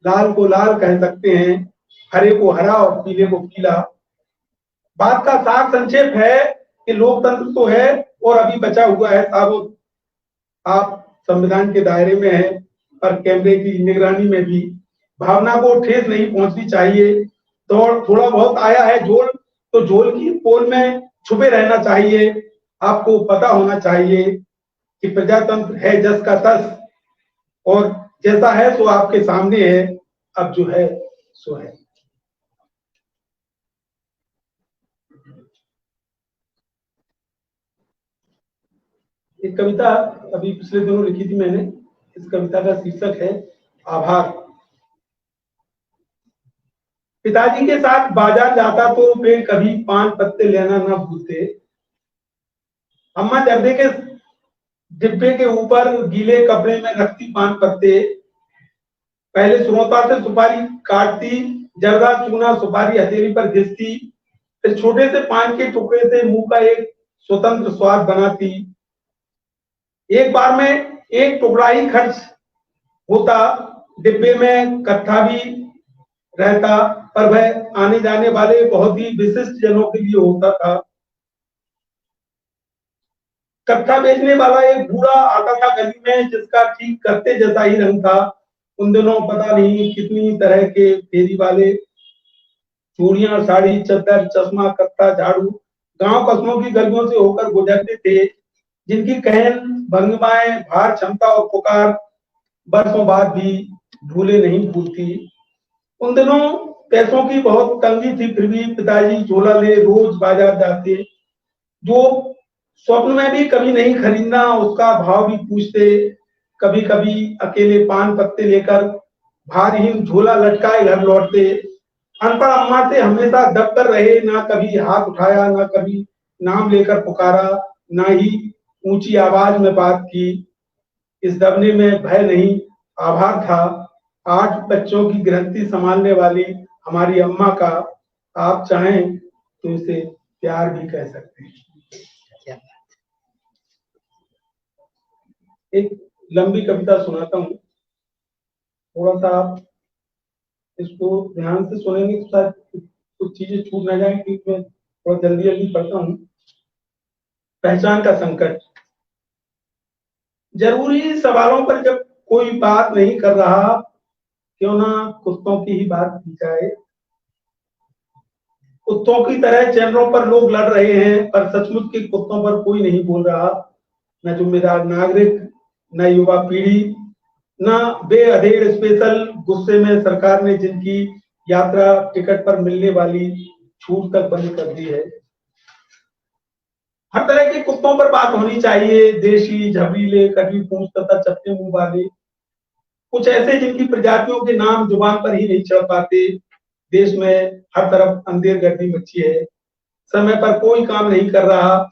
लाल को लाल कह सकते हैं, हरे को हरा और पीले को पीला। बात का सार संक्षेप है कि लोकतंत्र तो है और अभी बचा हुआ है साबुत। आप संविधान के दायरे में है, पर कैमरे की निगरानी में भी भावना को ठेस नहीं पहुंचनी चाहिए। तो थोड़ा बहुत आया है झोल, तो झोल की पोल में छुपे रहना चाहिए। आपको पता होना चाहिए कि प्रजातंत्र है जस का तस, और जैसा है सो आपके सामने है, अब जो है सो है। एक कविता अभी पिछले दिनों लिखी थी मैंने। इस कविता का शीर्षक है आभार। पिताजी के साथ बाजार जाता तो वे कभी पान पत्ते लेना न भूलते। अम्मा जर्दे के डिब्बे के ऊपर गीले कपड़े में रखती पान पत्ते। पहले श्रोता से सुपारी काटती, जर्दा चूना सुपारी हथेली पर घिसती, फिर छोटे से पान के टुकड़े से मुंह का एक स्वतंत्र स्वाद बनाती। एक बार में एक टुकड़ा ही खर्च होता, डिब्बे में कट्ठा भी रहता, पर वह आने जाने वाले बहुत ही विशिष्ट जनों के लिए होता था। कट्ठा बेचने वाला एक बूढ़ा आता था गली में, जिसका ठीक कत्ते जैसा ही रंग था। उन दिनों पता नहीं कितनी तरह के फेरी वाले चूड़ियां, साड़ी, चद्दर, चश्मा, कत्ता, झाड़ू गांव कस्बों की गलियों से होकर गुजरते थे, जिनकी कहन, भंगिमाएं, भार क्षमता और पुकार बरसों बाद भी भूले नहीं भूलती। उन दिनों पैसों की बहुत तंगी थी, फिर भी पिताजी झोला ले रोज बाजार जाते। जो स्वप्न में भी कभी नहीं खरीदना, उसका भाव भी पूछते। कभी कभी अकेले पान पत्ते लेकर भारहीन झोला लटकाए घर लौटते। अनपढ़ अम्मा से हमेशा दबकर रहे, ना कभी हाथ उठाया, ना कभी नाम लेकर पुकारा, ना ही ऊंची आवाज में बात की। इस दबने में भय नहीं, आभार था। 8 बच्चों की गृहस्थी संभालने वाली हमारी अम्मा का आप चाहें तो इसे प्यार भी कह सकते हैं। एक लंबी कविता सुनाता हूँ, थोड़ा सा आप इसको ध्यान से सुनेंगे तो शायद कुछ चीजें छूट ना जाए, क्योंकि मैं थोड़ा जल्दी जल्दी पढ़ता हूँ। पहचान का संकट। जरूरी सवालों पर जब कोई बात नहीं कर रहा, क्यों ना कुत्तों की ही बात की जाए। कुत्तों की तरह चैनलों पर लोग लड़ रहे हैं, पर सचमुच के कुत्तों पर कोई नहीं बोल रहा। न जिम्मेदार नागरिक, न युवा पीढ़ी, न बेअधेड़ स्पेशल। गुस्से में सरकार ने जिनकी यात्रा टिकट पर मिलने वाली छूट तक बंद कर दी है। हर तरह के कुत्तों पर बात होनी चाहिए, देशी, झबरीले, कटी पूंछ तथा चपटे मुंह वाले। कुछ ऐसे जिनकी प्रजातियों के नाम जुबान पर ही नहीं चढ़ पाते। देश में हर तरफ अंधेर गर्दी मची है, समय पर कोई काम नहीं कर रहा।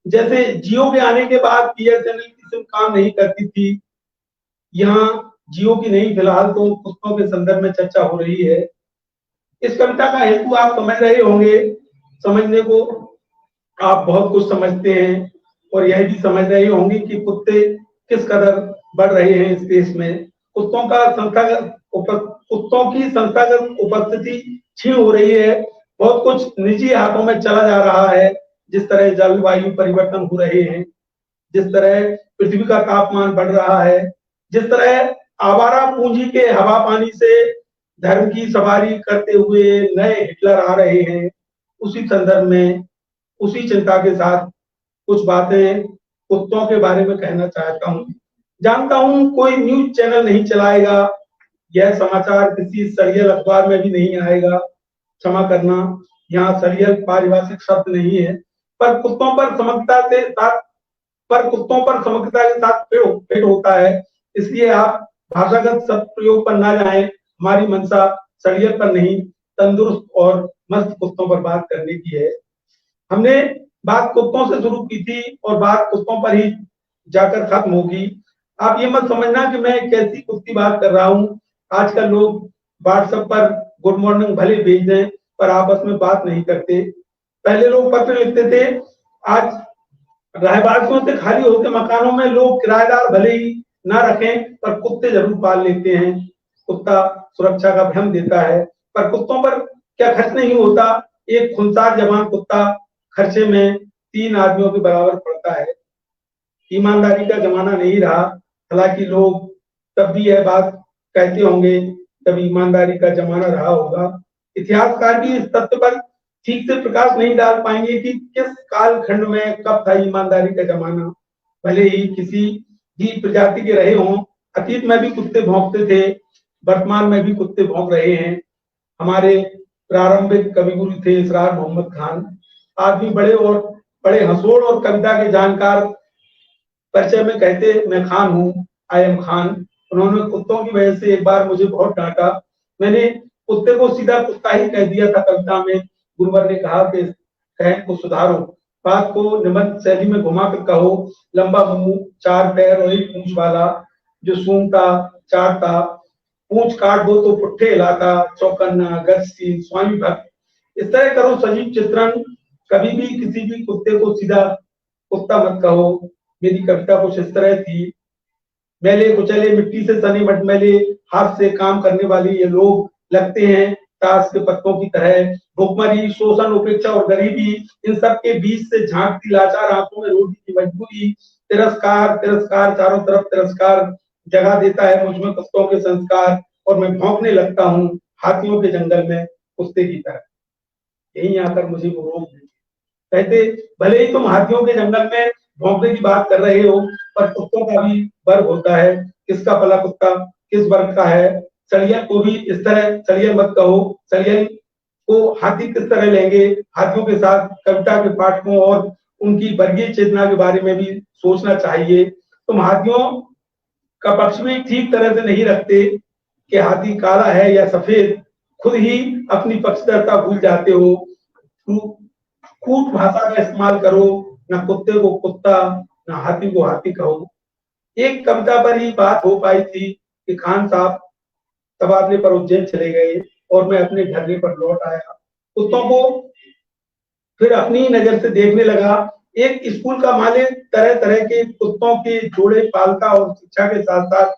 जैसे जियो के आने के बाद बीएसएनएल की सिम काम नहीं करती थी, यहाँ जियो की नहीं, फिलहाल तो कुत्तों के संदर्भ में चर्चा हो रही है। इस कविता का हेतु आप समझ रहे होंगे। समझने को आप बहुत कुछ समझते हैं, और यह भी समझ रहे होंगे कि कुत्ते किस कदर बढ़ रहे हैं इस देश में। कुत्तों की संस्थागत उपस्थिति छीन हो रही है। बहुत कुछ निजी हाथों में चला जा रहा है। जिस तरह जलवायु परिवर्तन हो रहे हैं, जिस तरह पृथ्वी का तापमान बढ़ रहा है, जिस तरह आवारा पूंजी के हवा पानी से धर्म की सवारी करते हुए नए हिटलर आ रहे हैं, उसी संदर्भ में, उसी चिंता के साथ कुछ बातें कुत्तों के बारे में कहना चाहता हूँ। जानता हूँ कोई न्यूज चैनल नहीं चलाएगा, यह समाचार किसी सीरियल अखबार में भी नहीं आएगा। क्षमा करना, यहाँ सीरियल पारिभाषिक शब्द नहीं है, पर कुत्तों पर समग्रता के साथ पेट होता है। इसलिए आप भाषागत शब्द प्रयोग पर ना जाएं। हमारी मंशा सीरियल पर नहीं, तंदुरुस्त और मस्त कुत्तों पर बात करने की है। हमने बात कुत्तों से शुरू की थी और बात कुत्तों पर ही जाकर खत्म होगी। आप ये मत समझना कि मैं कैसी कुत्ती बात कर रहा हूँ। आजकल लोग व्हाट्सएप पर गुड मॉर्निंग भले भेज दें, पर आपस में बात नहीं करते। पहले लोग पत्र लिखते थे, आज रहवासियों से खाली होते मकानों में लोग किराएदार भले ही ना रखें, पर कुत्ते जरूर पाल लेते हैं। कुत्ता सुरक्षा का भ्रम देता है, पर कुत्तों पर क्या खर्च नहीं होता। एक खुनसार जवान कुत्ता खर्चे में 3 आदमियों के बराबर पड़ता है। ईमानदारी का जमाना नहीं रहा, हालांकि लोग तब भी यह बात कहते होंगे, तब ईमानदारी का जमाना रहा होगा। इतिहासकार भी इस तथ्य पर ठीक से प्रकाश नहीं डाल पाएंगे कि किस कालखंड में कब था ईमानदारी का जमाना। भले ही किसी भी प्रजाति के रहे हों, अतीत में भी कुत्ते भौंकते थे, वर्तमान में भी कुत्ते भौंक रहे हैं। हमारे प्रारंभिक कविगुरु थे इसरार मोहम्मद खान। आदमी बड़े हंसोड़ और कविता के जानकार परिचय में कहते मैं खान हूँ, आई एम खान। उन्होंने कुत्तों की वजह से एक बार मुझे बहुत डांटा। मैंने कुत्ते को सीधा कुत्ता ही कह दिया था कविता में। गुरुवर ने कहा कि कहन को सुधारो, बात को निबंध शैली में घुमा कर कहो। लंबा मुंह, 4 पैर और एक पूंछ वाला, जो सूंघता चाटता, पूंछ काट दो तो पुट्ठे हिलाता, चौकन्ना, गतिशील, स्वामी भक्त। इस तरह करो सजीव चित्रण। कभी भी किसी भी कुत्ते को सीधा कुत्ता मत कहो। मेरी कविता कुछ इस तरह थी। मैले कुचले मिट्टी से सने मटमैले हाथ से काम करने वाले ये लोग लगते हैं ताश के पत्तों की तरह। भुखमरी, शोषण, उपेक्षा और गरीबी, इन सब के बीच से झांकती लाचार आंखों में रोटी की मजबूरी। तिरस्कार तिरस्कार, चारों तरफ तिरस्कार जगा देता है मुझ में कुत्तों के संस्कार, और मैं भौंकने लगता हूँ हाथियों के जंगल में कुत्ते की तरह। यहीं आकर मुझे वो रोक देते, कहते भले ही तुम हाथियों के जंगल में भौंकने की बात कर रहे हो, पर कुत्तों का भी वर्ग होता है। किसका पला कुत्ता किस वर्ग का है। सड़ियन को भी इस तरह सड़ियन मत कहो। सड़ियन को हाथी किस तरह लेंगे। हाथियों के साथ कविता के पाठकों और उनकी वर्गीय चेतना के बारे में भी सोचना चाहिए। तुम हाथियों का पक्ष भी ठीक तरह से नहीं रखते कि हाथी काला है या सफेद। खुद ही अपनी पक्षधरता भूल जाते हो। कूट भाषा का इस्तेमाल करो, ना कुत्ते को कुत्ता ना हाथी को हाथी कहो। एक कविता पर ही बात हो पाई थी कि खान साहब तबादले पर उज्जैन चले गए और मैं अपने धरने पर लौट आया। कुत्तों को फिर अपनी नजर से देखने लगा। एक स्कूल का मालिक तरह तरह के कुत्तों के जोड़े पालता और शिक्षा के साथ साथ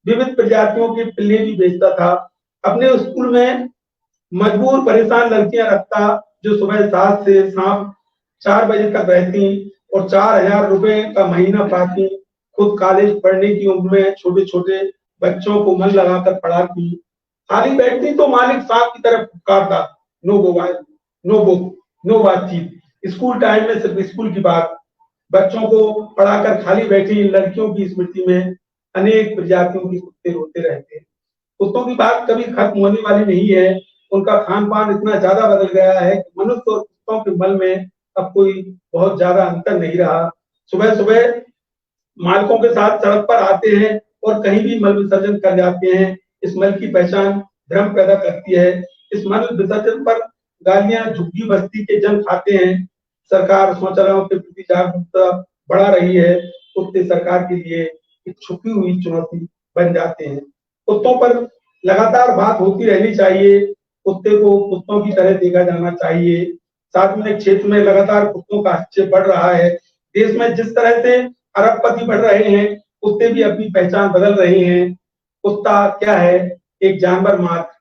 विविध प्रजातियों के पिल्ले भी बेचता था। अपने स्कूल में मजबूर परेशान लड़कियां रखता, जो सुबह 7 से शाम 4 बजे तक रहती और 4,000 रुपए का महीना पाती। खुद कॉलेज पढ़ने की उम्र में छोटे छोटे बच्चों को मन लगाकर पढ़ाती। खाली बैठती तो मालिक सांप की तरफ पुकारता, no mobile, no book, no बातचीत। स्कूल टाइम में सिर्फ स्कूल की बात। बच्चों को पढ़ाकर खाली बैठी लड़कियों की स्मृति में अनेक प्रजातियों के कुत्ते रोते रहते हैं। कुत्तों की बात कभी खत्म होने वाली नहीं है। उनका खान पान इतना ज्यादा बदल गया है कि मनुष्य और कुत्तों के मल में अब कोई बहुत ज्यादा अंतर नहीं रहा। सुबह सुबह मालिकों के साथ सड़क पर आते हैं और कहीं भी मल विसर्जन कर जाते हैं। इस मल की पहचान भ्रम पैदा करती है। इस मल विसर्जन पर गालियां झुग्गी बस्ती के जन खाते हैं। सरकार शौचालयों के प्रति जागरूकता बढ़ा रही है। कुत्ते सरकार के लिए एक छुपी हुई चुनौती बन जाते हैं। कुत्तों पर लगातार बात होती रहनी चाहिए। कुत्ते को कुत्तों की तरह देखा जाना चाहिए। सार्वजनिक क्षेत्र में लगातार कुत्तों का हस्तक्षेप बढ़ रहा है। देश में जिस तरह से अरबपति बढ़ रहे हैं, कुत्ते भी अपनी पहचान बदल रहे हैं। कुत्ता क्या है, एक जानवर मात्र।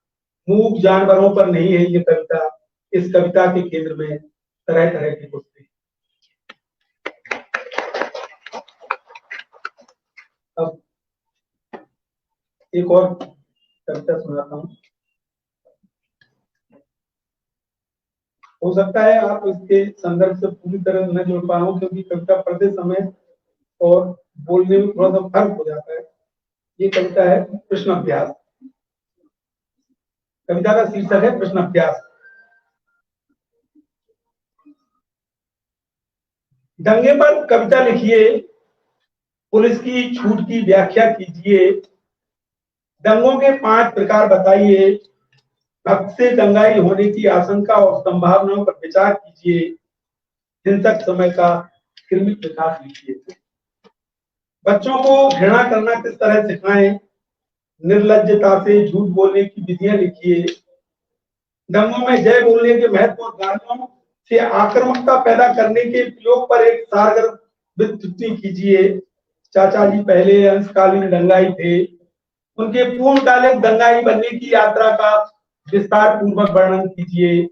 मूक जानवरों पर नहीं है ये कविता। इस कविता के केंद्र में तरह तरह के कुत्ते। अब एक और कविता सुनाता हूँ। हो सकता है आप इसके संदर्भ से पूरी तरह न जुड़ पाओ, क्योंकि कविता पढ़ते समय और बोलने में थोड़ा सा फर्क हो जाता है। ये कविता है प्रश्न अभ्यास। कविता का शीर्षक है प्रश्न अभ्यास। दंगे पर कविता लिखिए, पुलिस की छूट की व्याख्या कीजिए। दंगों के 5 प्रकार बताइए। भक्त से दंगाई होने की आशंका और संभावनाओं पर विचार कीजिए। हिंसक समय का क्रमिक विकास लिखिए। बच्चों को घृणा करना किस तरह सिखाएं, निर्लज्जता से झूठ बोलने की विधियां लिखिए। दंगों में जय बोलने के महत्व और गालियों से आक्रामकता पैदा करने के प्रयोग पर एक सारगर टिप्पणी कीजिए। चाचा जी पहले अंशकालीन दंगाई थे, उनके पूर्णकालिक दंगाई बनने की यात्रा का विस्तार पूर्वक वर्णन कीजिए।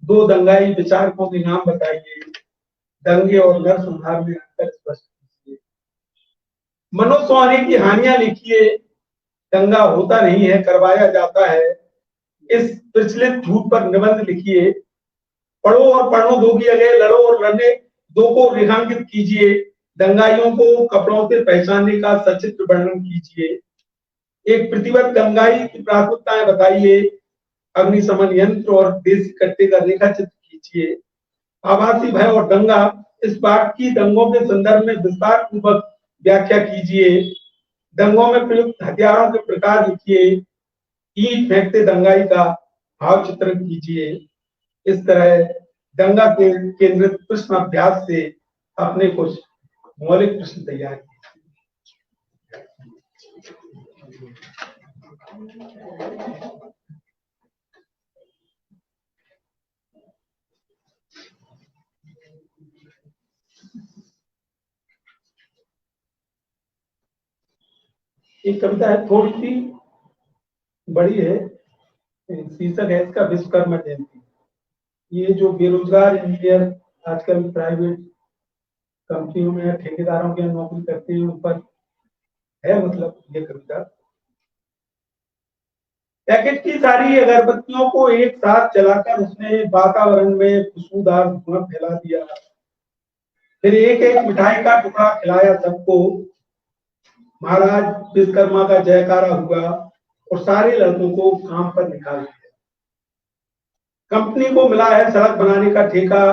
2 दंगाई विचारकों के नाम बताइए। दंगे और नरसंहार में अंतर स्पष्ट कीजिए। मनोसंहार की हानियां लिखिए। दंगा होता नहीं है, करवाया जाता है। इस प्रचलित झूठ पर निबंध लिखिए। पढ़ो और पढ़ो दो की जगह लड़ो और लड़ने दो को रेखांकित कीजिए। दंगाइयों को कपड़ों से पहचानने का सचित्र वर्णन कीजिए। एक प्रतिबद्ध दंगाई की प्राथमिकताएं बताइए। अग्निशमन यंत्र और देसी कट्टे का रेखा चित्र कीजिए। आभासी भय और दंगा इस पाठ की दंगों के संदर्भ में विस्तार पूर्वक व्याख्या कीजिए। दंगों में प्रयुक्त हथियारों के प्रकार लिखिए। ईंट फेंकते दंगाई का भाव चित्रण कीजिए। इस तरह दंगा के केंद्रित प्रश्न अभ्यास से अपने कुछ मौलिक प्रश्न तैयार किए। एक कविता है, थोड़ी सी बड़ी है, शीर्षक है इसका विश्वकर्मा जयंती। ये जो बेरोजगार इंजीनियर आजकल प्राइवेट कंपनियों में या ठेकेदारों के नौकरी करते हैं उन पर है मतलब ये कविता। पैकेट की सारी अगरबत्तियों को एक साथ जलाकर उसने वातावरण में खुशबूदार धुआं फैला दिया। फिर एक एक मिठाई का टुकड़ा खिलाया सबको। महाराज विश्वकर्मा का जयकारा हुआ और सारे लड़कों को काम पर निकाल दिया। कंपनी को मिला है सड़क बनाने का ठेका।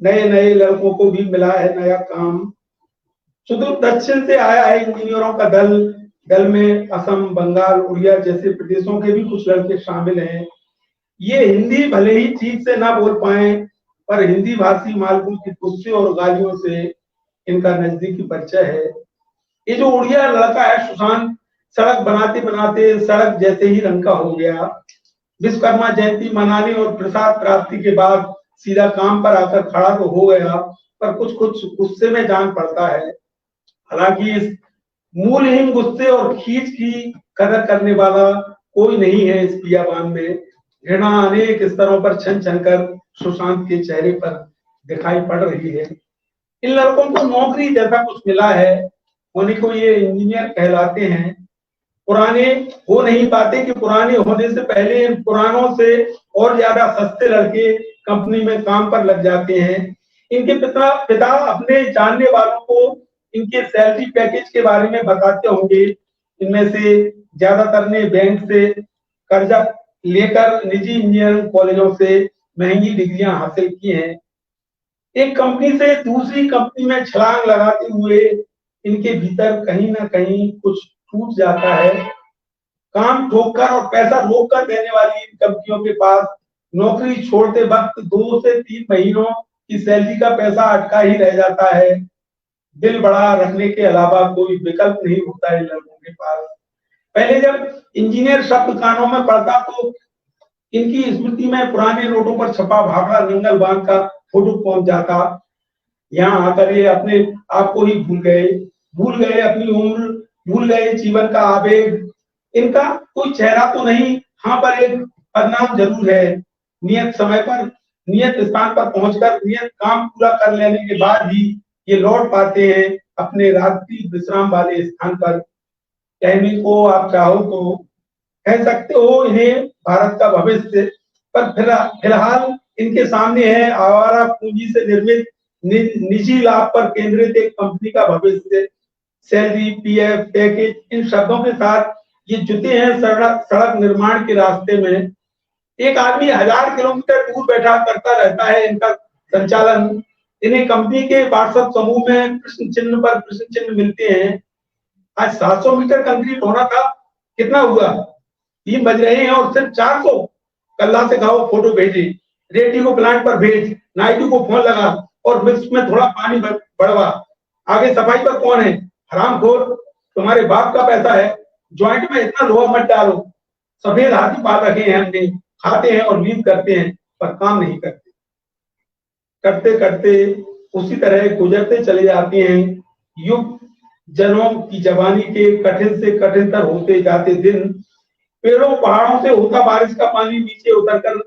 नए नए लड़कों को भी मिला है नया काम। सुदूर दक्षिण से आया है इंजीनियरों का दल। दल में असम, बंगाल, उड़िया जैसे प्रदेशों के भी कुछ लड़के शामिल हैं। ये हिंदी भले ही ठीक से ना बोल पाए, पर हिंदी भाषी मालकों की गुस्से और गालियों से इनका नजदीकी परिचय है। ये जो उड़िया लड़का है सुशांत, सड़क बनाते बनाते सड़क जैसे ही रंग का हो गया। विश्वकर्मा जयंती मनाने और प्रसाद प्राप्ति के बाद सीधा काम पर आकर खड़ा तो हो गया, पर कुछ कुछ गुस्से में जान पड़ता है। हालांकि इस मूलहीन गुस्से और खींच की कदर करने वाला कोई नहीं है इस बियाबान में। घृणा अनेक स्तरों पर छन छन कर सुशांत के चेहरे पर दिखाई पड़ रही है। इन लड़कों को नौकरी जैसा कुछ मिला है, उन्हीं को ये इंजीनियर कहलाते हैं। पुराने हो नहीं पाते कि पुराने होने से पहले इन पुरानों से और ज्यादा सस्ते लड़के कंपनी में काम पर लग जाते हैं। इनके पिता अपने जानने वालों को इनके सैलरी पैकेज के बारे में बताते होंगे। इनमें से ज्यादातर ने बैंक से कर्जा लेकर निजी इंजीनियरिंग कॉलेजों से महंगी डिग्रियां हासिल की हैं। एक कंपनी से दूसरी कंपनी में छलांग लगाते हुए इनके भीतर कहीं ना कहीं कुछ टूट जाता है। काम ठोककर और पैसा रोक कर देने वाली इन कंपनियों के पास नौकरी छोड़ते वक्त 2 से 3 महीनों की सैलरी का पैसा अटका ही रह जाता है। दिल बड़ा रखने के अलावा कोई विकल्प नहीं होता है लोगों के पास। पहले जब इंजीनियर शब्द कानों में पड़ता तो इनकी स्मृति में पुराने नोटों पर छपा भाखड़ा नंगल बांध का फोटो पहुंच जाता। यहाँ आकर ये अपने आप को ही भूल गए अपनी उम्र, भूल गए जीवन का आवेग। इनका कोई चेहरा तो नहीं, हाँ पर एक बदनाम जरूर है। नियत समय पर नियत स्थान पर पहुंचकर नियत काम पूरा कर लेने के बाद ही ये लौट पाते हैं अपने रात्रि विश्राम वाले स्थान पर। कहने को आप चाहो तो कह सकते हो इन्हें भारत का भविष्य, पर फिलहाल इनके सामने है आवारा पूंजी से निर्मित निजी लाभ पर केंद्रित एक कंपनी का भविष्य। सैलरी, पीएफ, पैकेज, इन शब्दों के साथ ये जुटे हैं सड़क निर्माण के रास्ते में। एक आदमी 1000 किलोमीटर दूर बैठा करता रहता है इनका संचालन। इन्हें कंपनी के व्हाट्सएप समूह में प्रश्न चिन्ह पर प्रश्न चिन्ह मिलते हैं। आज 700 मीटर कंक्रीट होना था, कितना हुआ? 3 बज रहे हैं और सिर्फ 400। कल्ला से कहो फोटो भेजे, रेड्डी को प्लांट पर भेज, नायडू को फोन लगा और मिक्स में थोड़ा पानी बढ़वा। आगे सफाई पर कौन है? हरामखोर, तुम्हारे बाप का पैसा है। ज्वाइंट में इतना लोहा मत डालो। सफेद हाथी पाल रखे हैं हमने, खाते हैं और नींद करते हैं पर काम नहीं करते। करते करते उसी तरह गुजरते चले जाते हैं युग। जनों की जवानी के कठिन से कठिनतर होते जाते दिन, पेड़ों पहाड़ों से होता बारिश का पानी नीचे उतरकर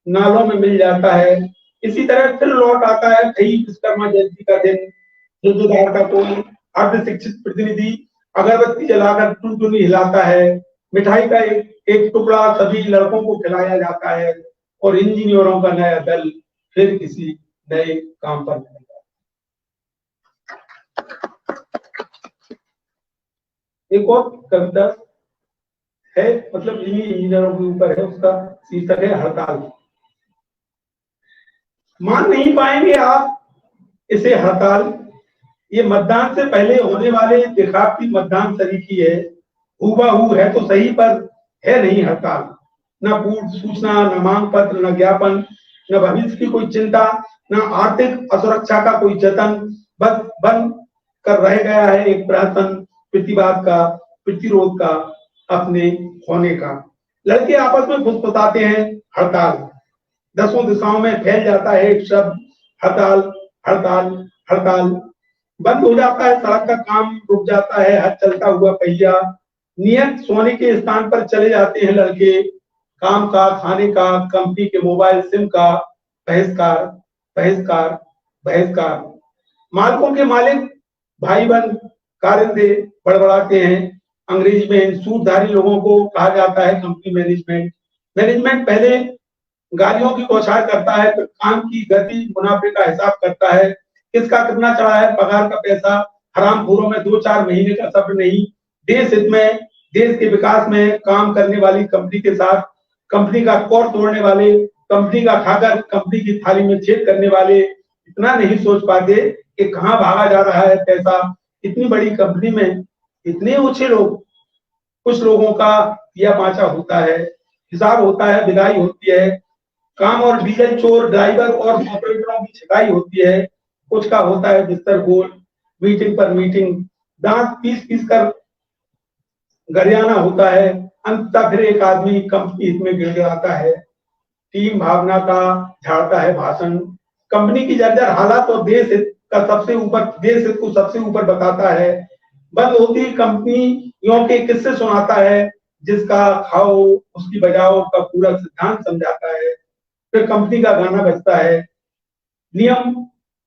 नालों में मिल जाता है। इसी तरह फिर लौट आता है कई विश्वकर्मा जयंती का दिन। जोजोदार का कोई अर्ध शिक्षित प्रतिनिधि अगरबत्ती जलाकर टुनटुनी हिलाता है। मिठाई का एक टुकड़ा सभी लड़कों को खिलाया जाता है और इंजीनियरों का नया दल फिर किसी नए काम पर लगेगा। एक और कविता है, मतलब इन्हीं इंजीनियरों के ऊपर है, उसका शीर्षक है हड़ताल। मान नहीं पाएंगे आप इसे हड़ताल, ये मतदान से पहले होने वाले दिखावटी मतदान तरीकी है। हूबहू है तो सही पर है नहीं हड़ताल। न पूर्व सूचना, न मांग पत्र, न ज्ञापन, न भविष्य की कोई चिंता, न आर्थिक असुरक्षा का कोई जतन, बस बन कर रह गया है एक प्रहसन प्रतिवाद का, प्रतिरोध का, अपने होने का। लड़के आपस में फुसफुसाते हैं हड़ताल, दसों दिशाओं में फैल जाता है एक शब्द हड़ताल, हड़ताल, हड़ताल। बंद हो जाता है सड़क का काम, रुक जाता है हर चलता हुआ पहिया। नियत सोने के स्थान पर चले जाते हैं लड़के, काम का, खाने का, कंपनी के मोबाइल सिम का बहिष्कार, बहिष्कार, बहिष्कार। मालिकों के मालिक भाई बहन कारिंदे बड़बड़ाते हैं। अंग्रेजी में इन सूटधारी लोगों को कहा जाता है कंपनी मैनेजमेंट। मैनेजमेंट पहले गाड़ियों की बौछार करता है, फिर काम की गति, मुनाफे का हिसाब करता है, किसका कितना चढ़ा है, पगार का पैसा, हरामखोरों में 2-4 महीने का सब्र नहीं। देश हित में, देश के विकास में काम करने वाली कंपनी के साथ कंपनी का कोर तोड़ने वाले, कंपनी का खाकर कंपनी की थाली में छेद करने वाले इतना नहीं सोच पाते कि कहां भागा जा रहा है पैसा। इतनी बड़ी कंपनी में इतने ऊंचे लोग, कुछ लोगों का यह पांचा होता है, हिसाब होता है, विदाई होती है, काम और डीजल चोर, ड्राइवर और ऑपरेटरों की छिटाई होती है। कुछ का होता है बिस्तर गोल, मीटिंग पर मीटिंग, दांत पीस पीस कर गरियाना होता है। अंततः फिर एक आदमी कंपनी हित में गिड़गिड़ाता है, टीम भावना का झाड़ता है भाषण, कंपनी की जर्जर हालात और देश हित का सबसे ऊपर, देश हित को सबसे ऊपर बताता है। बंद होती कंपनियों के किस्से सुनाता है, जिसका खाओ उसकी बजाओ का पूरा सिद्धांत समझाता है। फिर कंपनी का गाना बजता है, नियम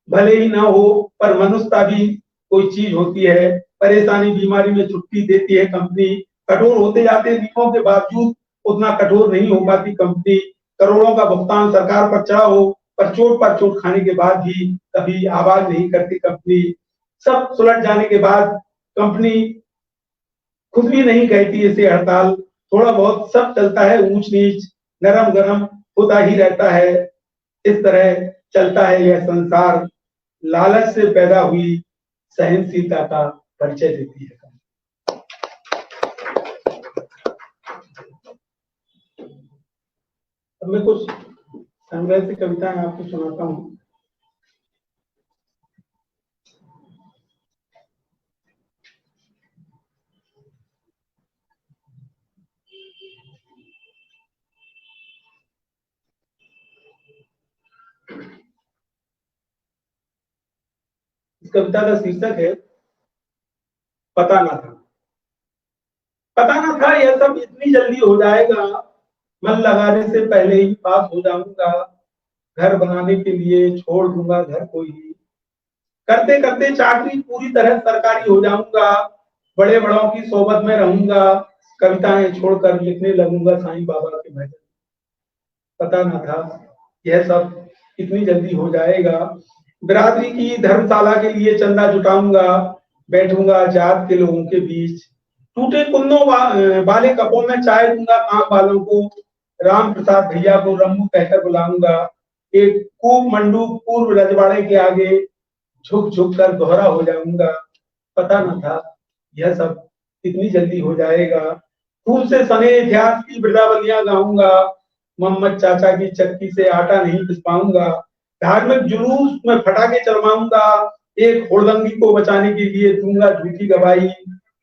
भले ही ना हो पर मनुष्यता भी कोई चीज होती है। परेशानी बीमारी में छुट्टी देती है कंपनी। कठोर होते जाते नियमों के बावजूद उतना कठोर नहीं हो पाती कंपनी। करोड़ों का भुगतान सरकार पर चढ़ा हो पर चोट खाने के बाद भी कभी आवाज नहीं करती कंपनी। सब सुलट जाने के बाद कंपनी खुद भी नहीं कहती इसे हड़ताल। थोड़ा बहुत सब चलता है ऊंच नीच, नरम गरम होता ही रहता है। इस तरह चलता है यह संसार, लालच से पैदा हुई सहनशीलता का परिचय देती है। अब मैं कुछ संग्रह से कविताएं आपको सुनाता हूँ। इस कविता का शीर्षक है पता ना था। पता ना था यह सब इतनी जल्दी हो जाएगा, मन लगाने से पहले ही पास हो जाऊंगा, घर बनाने के लिए छोड़ दूंगा घर को ही, करते करते चाकरी पूरी तरह सरकारी हो जाऊंगा, बड़े बड़ों की सोबत में रहूंगा, कविताएं छोड़कर लिखने लगूंगा साईं बाबा के भजन। पता ना था यह सब इतनी जल्दी हो जाएगा, बिरादरी की धर्मशाला के लिए चंदा जुटाऊंगा, बैठूंगा जात के लोगों के बीच, टूटे कुन्नों वाले कपों में चाय दूंगा काम वालों को, राम प्रसाद भैया को रम्मू कहकर बुलाऊंगा, एक कूप मंडूक पूर्व रजवाड़े के आगे झुक झुक कर दोहरा हो जाऊंगा। पता न था यह सब इतनी जल्दी हो जाएगा, फूल से सने इतिहास की वृदावलियां गाऊंगा, मोहम्मद चाचा की चक्की से आटा नहीं पिस पाऊंगा, धार्मिक जुलूस में फटाके चलवाऊंगा, एक हुड़दंगी को बचाने के लिए दूंगा झूठी गवाही,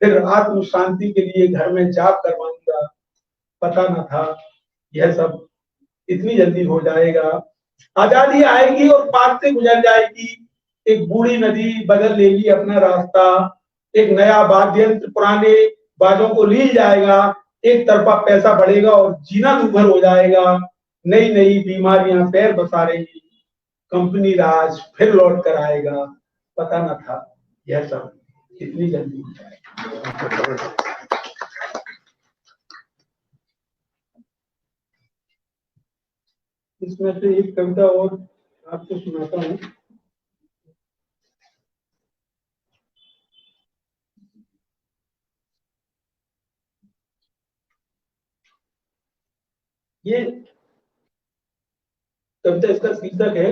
फिर आत्म शांति के लिए घर में जाप करवाऊंगा। पता न था यह सब इतनी जल्दी हो जाएगा, आजादी आएगी और पार से गुजर जाएगी, एक बूढ़ी नदी बदल लेगी अपना रास्ता, एक नया वाद्य यंत्र पुराने बाजों को ली जाएगा, एक तरफा पैसा बढ़ेगा और जीना दुभर हो जाएगा, नई नई बीमारियां पैर बसा रहेंगी, कंपनी राज फिर लौट कर आएगा, पता न था यह सब कितनी जल्दी हो जाएगा। इसमें से एक कविता और आपको सुनाता हूँ। ये कविता, इसका शीर्षक है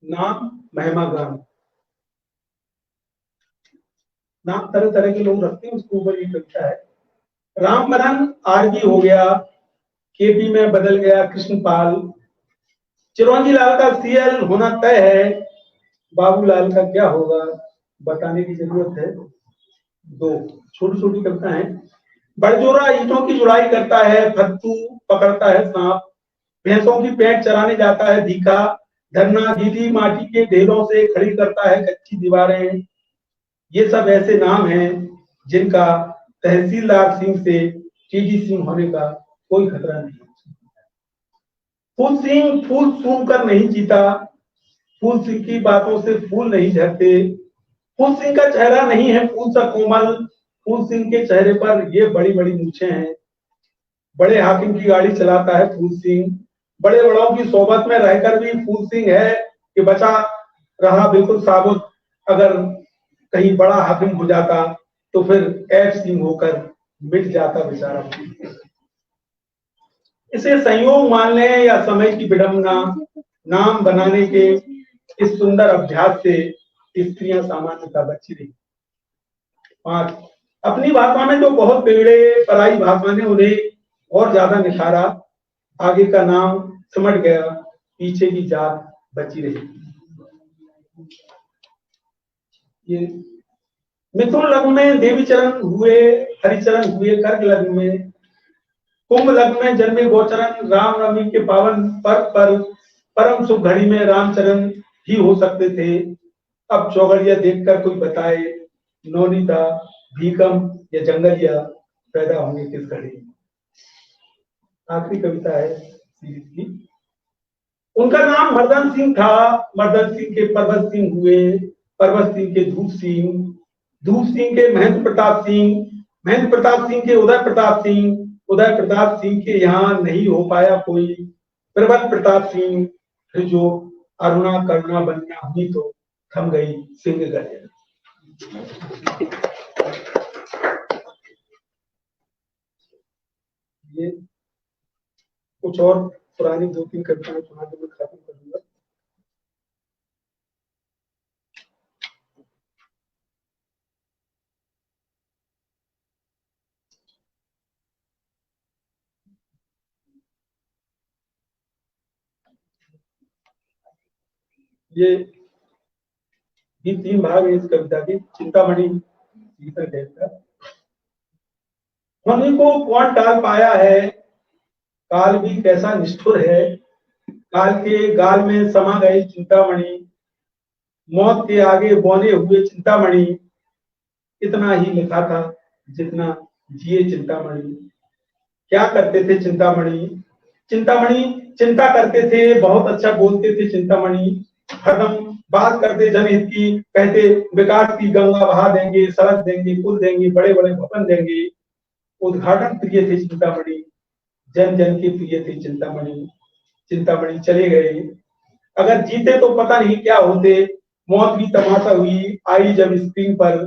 नाम महिमा गान। नाम तरह तरह के लोग रखते हैं, उसके ऊपर ये कविता है। रामबरन आरबी हो गया, केपी में बदल गया कृष्णपाल, चिरौंजी लाल का सीएल होना तय है, बाबूलाल का क्या होगा बताने की जरूरत है। दो छोटी छोटी कविता है। बड़जोरा ईंटों की जुड़ाई करता है, फत्तू पकड़ता है सांप, भैंसों की पेट चराने जाता है भीखा, धरना दीदी माटी के ढेरों से खड़ी करता है कच्ची दीवारें। ये सब ऐसे नाम हैं जिनका तहसीलदार सिंह से टीडी सिंह होने का कोई खतरा नहीं। फूल सिंह फूल सूंघ कर नहीं जीता, फूल सिंह की बातों से फूल नहीं झरते, फूल सिंह का चेहरा नहीं है फूल सा कोमल, फूल सिंह के चेहरे पर ये बड़ी बड़ी मूछें हैं। बड़े हाकिम की गाड़ी चलाता है फूल सिंह, बड़े बड़ों की सोबत में रहकर भी फूल सिंह है कि बचा रहा बिल्कुल साबुत। अगर कहीं बड़ा हाकिम हो जाता तो फिर ऐब सिंह होकर मिट जाता बेचारा। इसे संयोग मान लें या समय की विडंबना, नाम बनाने के इस सुंदर अभ्यास से स्त्रियां सामान्यतः बची रही। 5 अपनी भाषा में जो बहुत बिगड़े, पराई भाषा ने उन्हें और ज्यादा निखारा, आगे का नाम सिमट गया, पीछे की जात बची रही। ये मिथुन लग्न में देवी चरण हुए, हरिचरण हुए कर्क लग्न में, कुंभ लग्न में जन्मे गोचरण, रामनवमी के पावन पर्व पर परम शुभ घड़ी में रामचरण ही हो सकते थे। अब चौगड़िया देखकर कोई बताए, नौनीता, भीकम या जंगलिया पैदा होंगे किस घड़ी। आखिरी कविता है सीरीज की। उनका नाम मर्दन सिंह था, मर्दन सिंह के पर्वत सिंह हुए, पर्वत सिंह के धूप सिंह, धूप सिंह के महेंद्र प्रताप सिंह, महेंद्र प्रताप सिंह के उदय प्रताप सिंह, उदय प्रताप सिंह के यहाँ नहीं हो पाया कोई, प्रबल प्रताप सिंह, फिर जो अरुणा करुणा बनिया हुई तो थम गई सिंह गर्जन। ये कुछ और पुरानी 2-3 कविताएं सुना के मैं खत्म कर दूंगा। ये 3 भाग है इस कविता के। चिंतामणि मनी को कौन टाल पाया है, काल भी कैसा निष्ठुर है, काल के गाल में समा गए चिंतामणि, मौत के आगे बौने हुए चिंतामणि, इतना ही लिखा था जितना जिए चिंतामणि। क्या करते थे चिंतामणि, चिंतामणि चिंता करते थे, बहुत अच्छा बोलते थे चिंतामणि, हरदम बात करते जनहित की, कहते विकास की गंगा बहा देंगे, सड़क देंगे, पुल देंगे, बड़े बड़े भवन देंगे, उद्घाटन प्रिय थे चिंतामणि, जन जन के प्रिय थे चिंतामणि। चिंतामणि चले गए, अगर जीते तो पता नहीं क्या होते, मौत भी तमाशा हुई, आई जब स्क्रीन पर,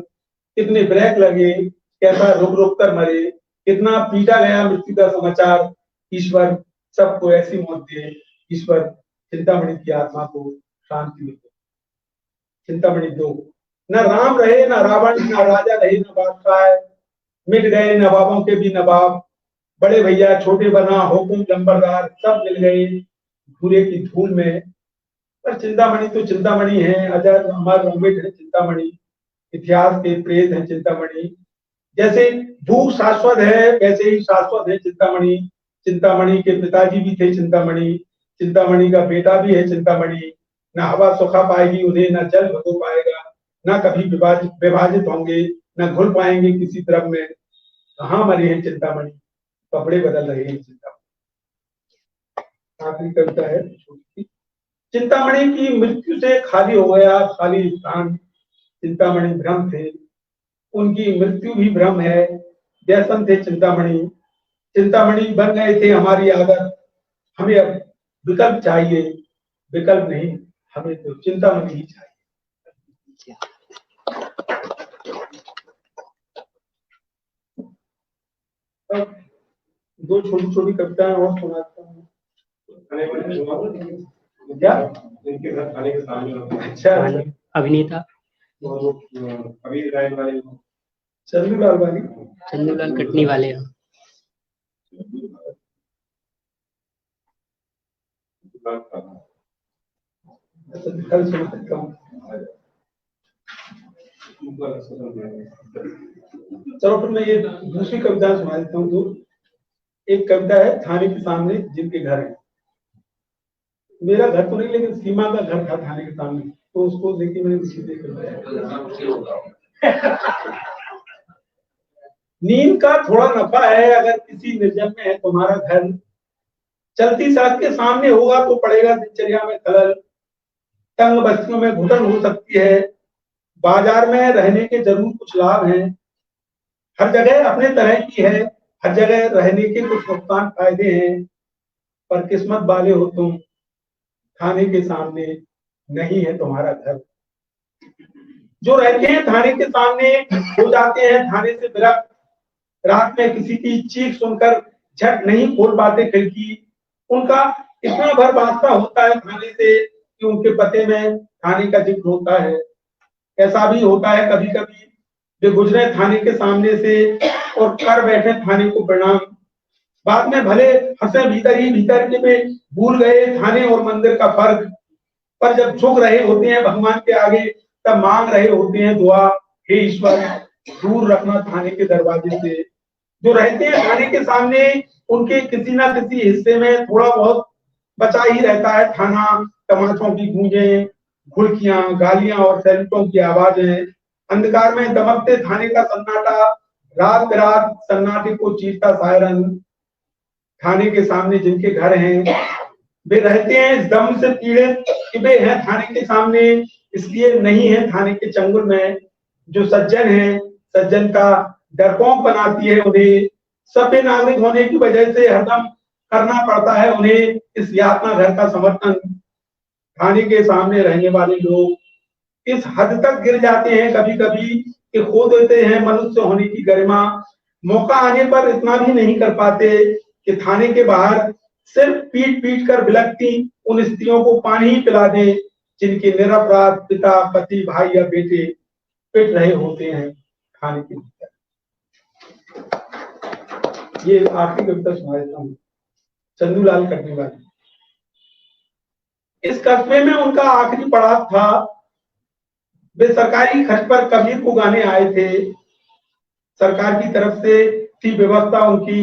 कितने ब्रेक लगे, कैसा रुक रुक कर मरे, कितना पीटा गया मृत्यु का समाचार, ईश्वर सबको ऐसी मौत दे, ईश्वर चिंतामणि की आत्मा को शांति मिले। चिंतामणि 2 न राम रहे, न रावण, न राजा रहे, न बादशाह, मिट गए नवाबों के भी नवाब, बड़े भैया छोटे बना हुकुम लंबरदार सब मिल गए धूरे की धूल में। पर चिंतामणि तो चिंतामणि है, अजर अमर अमिट है चिंतामणि, इतिहास के प्रेत है चिंतामणि। जैसे भूख शाश्वत है वैसे ही शाश्वत है चिंतामणि। चिंतामणि के पिताजी भी थे चिंतामणि, चिंतामणि का बेटा भी है चिंतामणि। न हवा सुखा पाएगी उन्हें, न जल भगो पाएगा, ना कभी विभाजित होंगे, ना घुल पाएंगे किसी तरफ में। कहाँ मरे हैं चिंतामणि, कपड़े बदल रहे हैं चिंतामणि। आखिरी कविता है चिंतामणि की मृत्यु से खाली हो गया खाली स्थान, चिंतामणि भ्रम थे उनकी मृत्यु भी भ्रम है, व्यसन थे चिंतामणि, चिंतामणि बन गए थे हमारी आदत, हमें अब विकल्प चाहिए, विकल्प नहीं, हमें तो चिंतामणि ही चाहिए। अब दो छोटी छोटी कविताएं और सुनाता हूँ। क्या इनके घर खाने के सामने? अच्छा, अभिनेता चंदूलाल वाली, चंदूलाल कटनी वाले हैं। कल सुन सकता हूँ। चलो फिर मैं ये दूसरी कविता सुना देता हूँ। तो एक कविता है थाने के सामने जिनके घर है। मेरा घर तो नहीं, लेकिन सीमा का घर था थाने के सामने, तो उसको देखिए मैंने सीधे नींद का थोड़ा नफा है अगर किसी निर्जन में है तुम्हारा घर, चलती सड़क के सामने होगा तो पड़ेगा दिनचर्या में खलल, तंग बस्तियों में घुटन हो सकती है, बाजार में रहने के जरूर कुछ लाभ हैं, हर जगह अपने तरह की है, हर जगह रहने के कुछ नुकसान फायदे हैं, पर किस्मत वाले हो तुम थाने के सामने नहीं है तुम्हारा घर। जो रहते हैं थाने के सामने हो जाते हैं थाने से विरक्त, रात में किसी की चीख सुनकर झट नहीं खोल पाते खिड़की, उनका इतना भर वास्ता होता है थाने से कि उनके पते में थाने का जिक्र होता है। ऐसा भी होता है कभी कभी वे गुजरे थाने के सामने से और कर बैठे थाने को प्रणाम, बाद में भले हंसे भीतर ही भीतर के में भूल गए थाने और मंदिर का फर्क, पर जब झुक रहे होते हैं भगवान के आगे तब मांग रहे होते हैं दुआ, हे ईश्वर दूर रखना थाने के दरवाजे से। जो रहते हैं थाने के सामने उनके किसी ना किसी हिस्से में थोड़ा बहुत बचा ही रहता है थाना, तमाचों की गूंजें, घुड़कियां, गालियां और सैल्यूटों की आवाजें, अंधकार में दमकते थाने का सन्नाटा, रात रात सन्नाटे को चीरता सायरन। थाने के सामने जिनके घर हैं वे रहते हैं इस दम से पीड़ित कि वे हैं थाने के सामने, इसलिए नहीं है थाने के चंगुल में। जो सज्जन है सज्जन का डरपोक बनाती है उन्हें, सभ्य नागरिक होने की वजह से हरदम करना पड़ता है उन्हें इस यातना घर का समर्थन। थाने के सामने रहने वाले लोग इस हद तक गिर जाते हैं कभी कभी कि खो देते हैं मनुष्य होने की गरिमा, मौका आने पर इतना भी नहीं कर पाते कि थाने के बाहर सिर्फ पीट पीट कर बिलखती उन स्त्रियों को पानी ही पिला दे जिनके निरपराध पिता पति भाई या बेटे पिट रहे होते हैं थाने के भीतर। ये आखिरी कविता सुना देता हूँ, चंदूलाल कटनी वाली। इस कस्बे में उनका आखिरी पड़ाव था, वे सरकारी खर्च पर कबीर को गाने आए थे, सरकार की तरफ से थी व्यवस्था उनकी।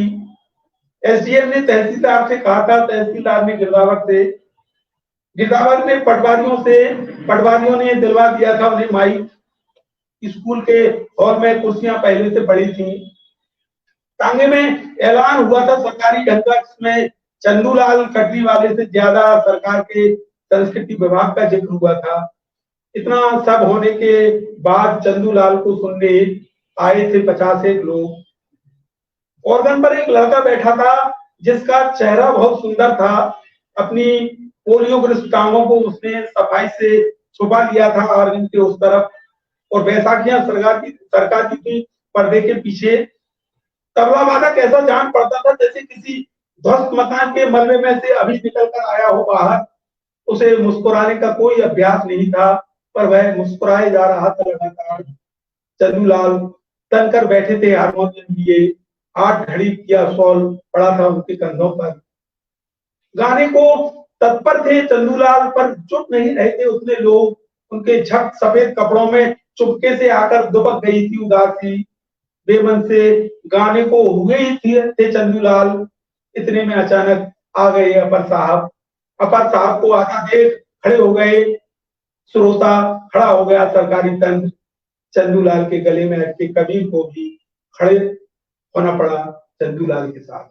एसडीएम ने तहसीलदार से कहा था, तहसीलदार ने गिरदावर से, गिरदावर ने पटवारियों ने दिलवा दिया था उन्हें माइक। स्कूल के हॉल में कुर्सियां पहले से पड़ी थी। टांगे में ऐलान हुआ था सरकारी ढंगस में चंदूलाल कटनी वाले से ज्यादा सरकार के संस्कृति विभाग का जिक्र हुआ था। इतना सब होने के बाद चंदूलाल को सुनने आए थे 50 लोग। ऑर्गन पर एक लड़का बैठा था जिसका चेहरा बहुत सुंदर था, अपनी पोलियोग्रस्त टांगों को उसने सफाई से छुपा लिया था ऑर्गन के उस तरफ, और बैसाखियां सरकाती थी पर्दे के पीछे। तबला वादक ऐसा जान पड़ता था जैसे किसी ध्वस्त मकान के मलबे में से अभी निकल कर आया हो बाहर। उसे मुस्कुराने का कोई अभ्यास नहीं था, पर वह मुस्कुराए जा रहा था लगातार। चंदूलाल तन कर बैठे थे हारमोनियम लिए, 8 घड़ी किया शॉल पड़ा था उनके कंधों पर। गाने को तत्पर थे चंदूलाल, पर चुप नहीं रहे थे उतने लोग। उनके झट सफेद कपड़ों में चुपके से आकर दुबक गई थी उदासी। बेमन से गाने को हुए ही थे चंदूलाल, इतने में अचानक आ गए अपर साहब। अपर साहब को आता देख खड़े हो गए। श्रोता खड़ा हो गया, सरकारी तंत्र चंदूलाल के गले में अटके कबीर को भी खड़े होना पड़ा चंदूलाल के साथ।